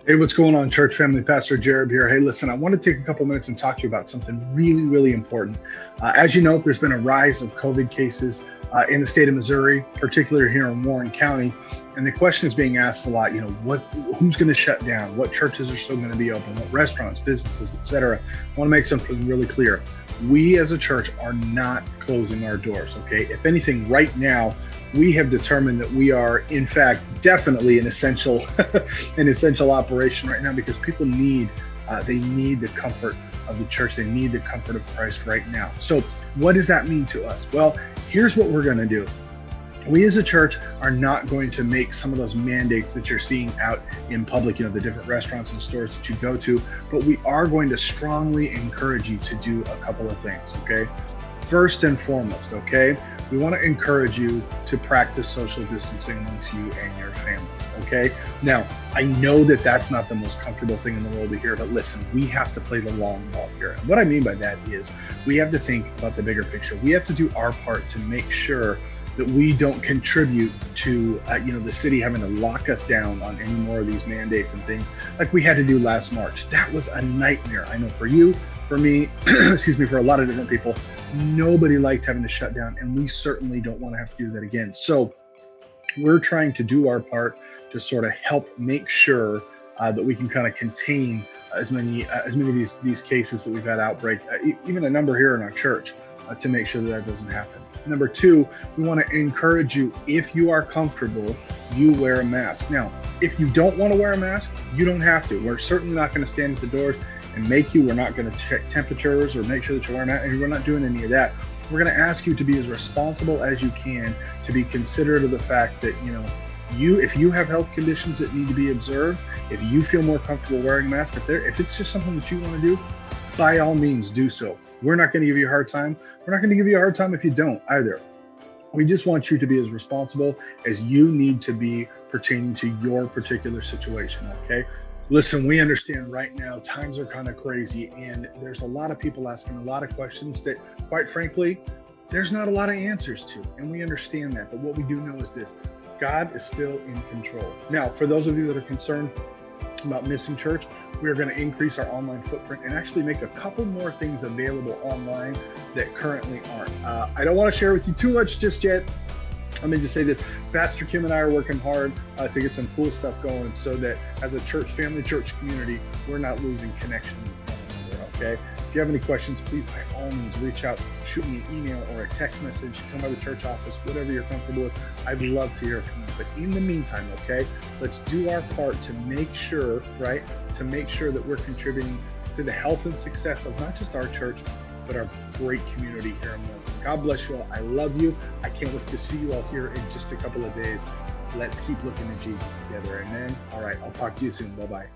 Hey, what's going on, church family? Pastor Jared here. Hey, listen, I want to take a couple minutes and talk to you about something really, really important. As you know, there's been a rise of COVID cases in the state of Missouri, particularly here in Warren County. And the question is being asked a lot, who's going to shut down? What churches are still going to be open? What restaurants, businesses, etc. I want to make something really clear. We as a church are not closing our doors, okay? If anything, right now, we have determined that we are, in fact, definitely an essential operation right now, because people need the comfort of the church. They need the comfort of Christ right now. So what does that mean to us? Well, here's what we're going to do. We as a church are not going to make some of those mandates that you're seeing out in public, the different restaurants and stores that you go to, but we are going to strongly encourage you to do a couple of things, okay? First and foremost, okay? We want to encourage you to practice social distancing amongst you and your families, okay? Now, I know that that's not the most comfortable thing in the world to hear, but listen, we have to play the long ball here. And what I mean by that is we have to think about the bigger picture. We have to do our part to make sure that we don't contribute to, the city having to lock us down on any more of these mandates and things like we had to do last March. That was a nightmare. I know for you, for me, for a lot of different people. Nobody liked having to shut down, and we certainly don't want to have to do that again. So we're trying to do our part to sort of help make sure that we can kind of contain as many of these cases that we've had outbreak, even a number here in our church, to make sure that doesn't happen. Number two, we want to encourage you, if you are comfortable, you wear a mask. Now, if you don't want to wear a mask, you don't have to. We're certainly not going to stand at the doors and make you. We're not going to check temperatures or make sure that you're wearing a mask. We're not doing any of that. We're going to ask you to be as responsible as you can, to be considerate of the fact that, if you have health conditions that need to be observed, if you feel more comfortable wearing a mask, if it's just something that you want to do, by all means do so. We're not going to give you a hard time. We're not going to give you a hard time if you don't either. We just want you to be as responsible as you need to be pertaining to your particular situation, okay? Listen, we understand right now times are kind of crazy, and there's a lot of people asking a lot of questions that, quite frankly, there's not a lot of answers to, and we understand that. But what we do know is this: God is still in control. Now, for those of you that are concerned about missing church, we are going to increase our online footprint and actually make a couple more things available online that currently aren't. I don't want to share with you too much just yet. Let me just say this: Pastor Kim and I are working hard to get some cool stuff going, so that as a church family, church community, we're not losing connection with one another, okay? If you have any questions, please, by all means, reach out, shoot me an email or a text message, come by the church office, whatever you're comfortable with. I'd love to hear from you. But in the meantime, okay, let's do our part to make sure, that we're contributing to the health and success of not just our church, but our great community here in Milton. God bless you all. I love you. I can't wait to see you all here in just a couple of days. Let's keep looking at Jesus together. Amen. All right. I'll talk to you soon. Bye-bye.